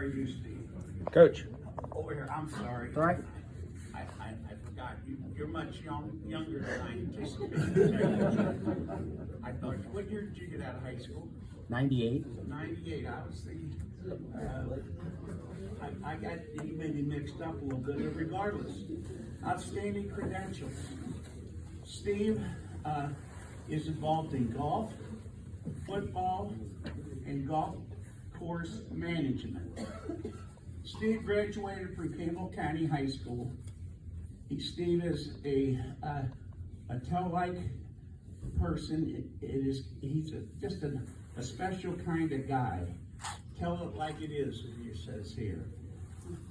are you, Steve? Coach. Over here, I'm sorry. All right. I forgot. You're much younger than I anticipated. I thought, what year did you get out of high school? 98. 98. I was thinking, I got maybe mixed up a little bit, but regardless, outstanding credentials. Steve is involved in golf, football, and golf course management. Steve graduated from Campbell County High School. Steve is a tell-like person. He's just a special kind of guy. Tell it like it is, he says here.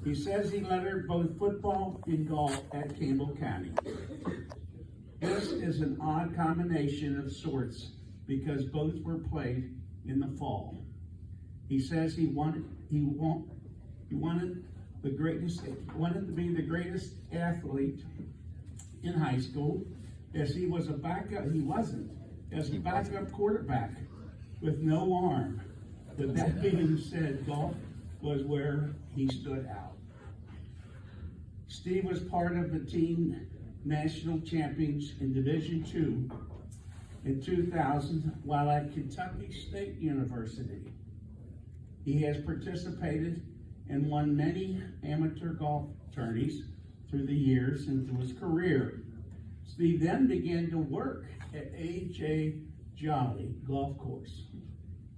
He says he lettered both football and golf at Campbell County. This is an odd combination of sorts because both were played in the fall. He says he wanted to be the greatest athlete in high school, as he was a backup. He wasn't, as a backup quarterback with no arm. But that being said, golf was where he stood out. Steve was part of the team national champions in Division II in 2000 while at Kentucky State University. He has participated and won many amateur golf tourneys through the years and through his career. Steve then began to work at A.J. Jolly Golf Course.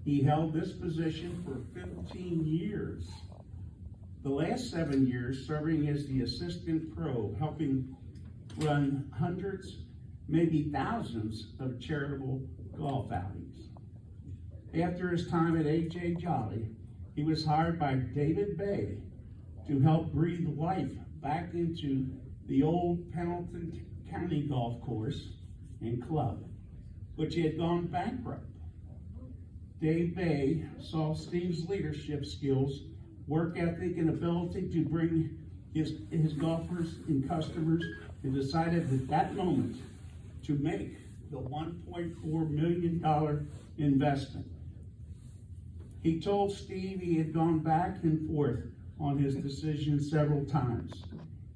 He held this position for 15 years. The last 7 years serving as the assistant pro, helping run hundreds, maybe thousands of charitable golf outings. After his time at A.J. Jolly, he was hired by David Bay to help breathe life back into the old Pendleton County Golf Course and Club, which had gone bankrupt. Dave Bay saw Steve's leadership skills, work ethic, and ability to bring his golfers and customers, and decided at that moment to make the $1.4 million investment. He told Steve he had gone back and forth on his decision several times.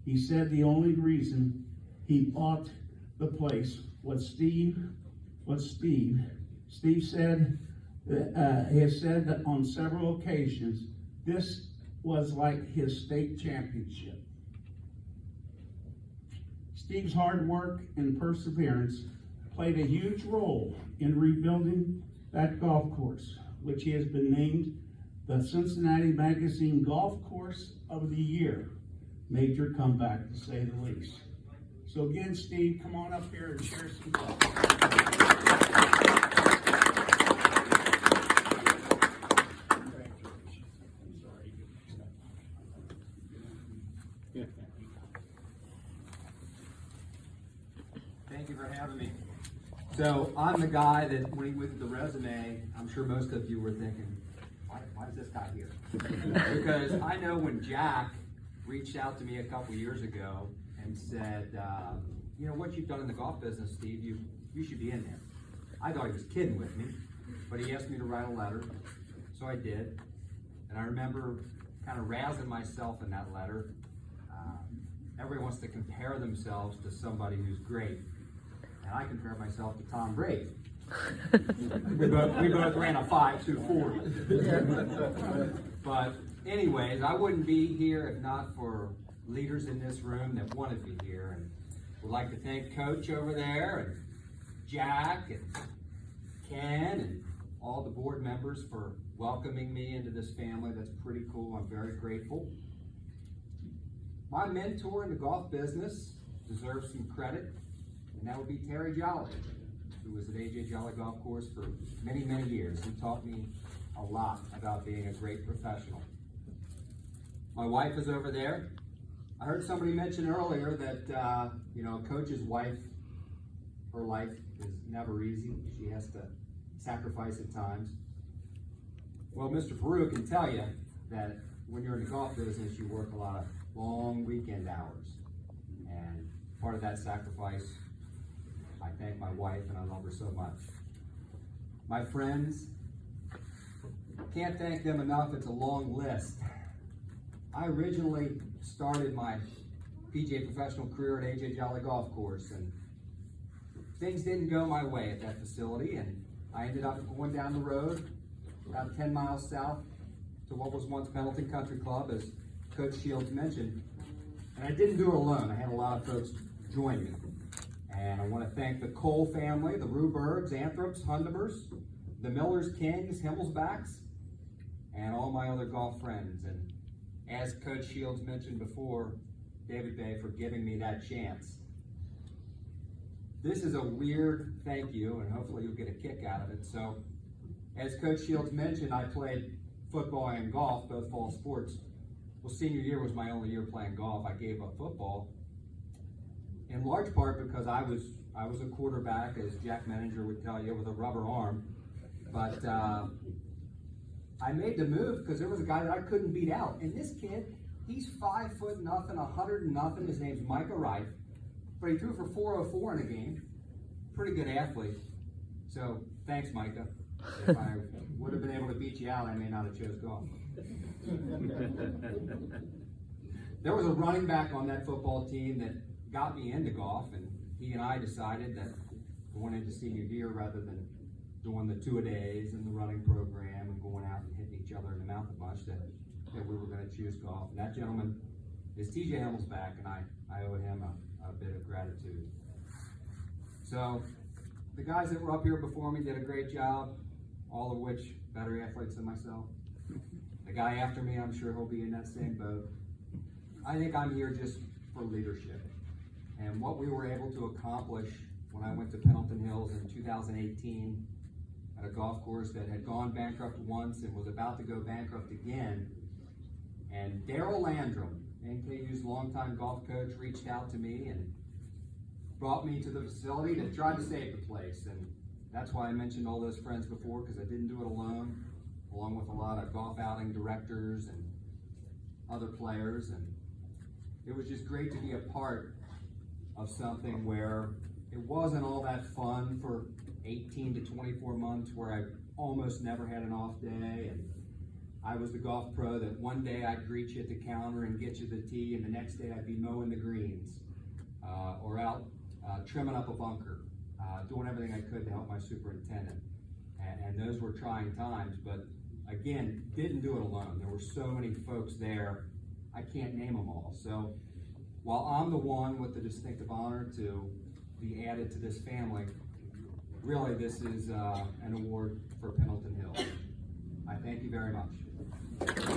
He said the only reason he bought the place was Steve said, has said that on several occasions, this was like his state championship. Steve's hard work and perseverance played a huge role in rebuilding that golf course, which he has been named the Cincinnati Magazine Golf Course of the Year. Major comeback, to say the least. So again, Steve, come on up here and share some thoughts. Thank you for having me. So I'm the guy that when he went to the resume, I'm sure most of you were thinking, why is this guy here? Because I know when Jack reached out to me a couple years ago and said, you know, what you've done in the golf business, Steve, you should be in there. I thought he was kidding with me, but he asked me to write a letter, so I did. And I remember kind of razzing myself in that letter. Everyone wants to compare themselves to somebody who's great. And I compare myself to Tom Brady. we both ran a 5.240. But anyways, I wouldn't be here if not for leaders in this room that wanted me here. And would like to thank Coach over there, and Jack, and Ken, and all the board members for welcoming me into this family. That's pretty cool. I'm very grateful. My mentor in the golf business deserves some credit, and that would be Terry Jolly, who was at A.J. Jolly Golf Course for many, many years. He taught me a lot about being a great professional. My wife is over there. I heard somebody mention earlier that, you know, a coach's wife, her life is never easy. She has to sacrifice at times. Well, Mr. Peru can tell you that when you're in the golf business, you work a lot of long weekend hours. And part of that sacrifice, I thank my wife, and I love her so much. My friends, can't thank them enough. It's a long list. I originally started my PGA professional career at AJ Jolly Golf Course, and things didn't go my way at that facility, and I ended up going down the road about 10 miles south to what was once Pendleton Country Club, as Coach Shields mentioned. And I didn't do it alone. I had a lot of folks join me. And I want to thank the Cole family, the Rubergs, Anthrops, Hundebers, the Millers, Kings, Himmelsbachs, and all my other golf friends. And as Coach Shields mentioned before, David Bay, for giving me that chance. This is a weird thank you, and hopefully you'll get a kick out of it. So, as Coach Shields mentioned, I played football and golf, both fall sports. Well, senior year was my only year playing golf. I gave up football, in large part because I was a quarterback, as Jack Menninger would tell you, with a rubber arm. But I made the move because there was a guy that I couldn't beat out. And this kid, he's 5'0", 100 His name's Micah Wright. But he threw for 404 in a game. Pretty good athlete. So thanks, Micah. If I would have been able to beat you out, I may not have chose golf. There was a running back on that football team that got me into golf, and he and I decided that going into senior year, rather than doing the 2-a-days and the running program and going out and hitting each other in the mouth a bunch, that we were going to choose golf. And that gentleman is TJ Himmelsbach, and I owe him a bit of gratitude. So the guys that were up here before me did a great job, all of which better athletes than myself. The guy after me, I'm sure he'll be in that same boat. I think I'm here just for leadership. And what we were able to accomplish when I went to Pendleton Hills in 2018 at a golf course that had gone bankrupt once and was about to go bankrupt again. And Daryl Landrum, NKU's longtime golf coach, reached out to me and brought me to the facility to try to save the place. And that's why I mentioned all those friends before, because I didn't do it alone, along with a lot of golf outing directors and other players. And it was just great to be a part of something where it wasn't all that fun for 18 to 24 months, where I almost never had an off day. And I was the golf pro that one day I'd greet you at the counter and get you the tee, and the next day I'd be mowing the greens or out trimming up a bunker, doing everything I could to help my superintendent. And those were trying times, but again, didn't do it alone. There were so many folks there, I can't name them all. So while I'm the one with the distinctive honor to be added to this family, really this is an award for Pendleton Hills. I thank you very much.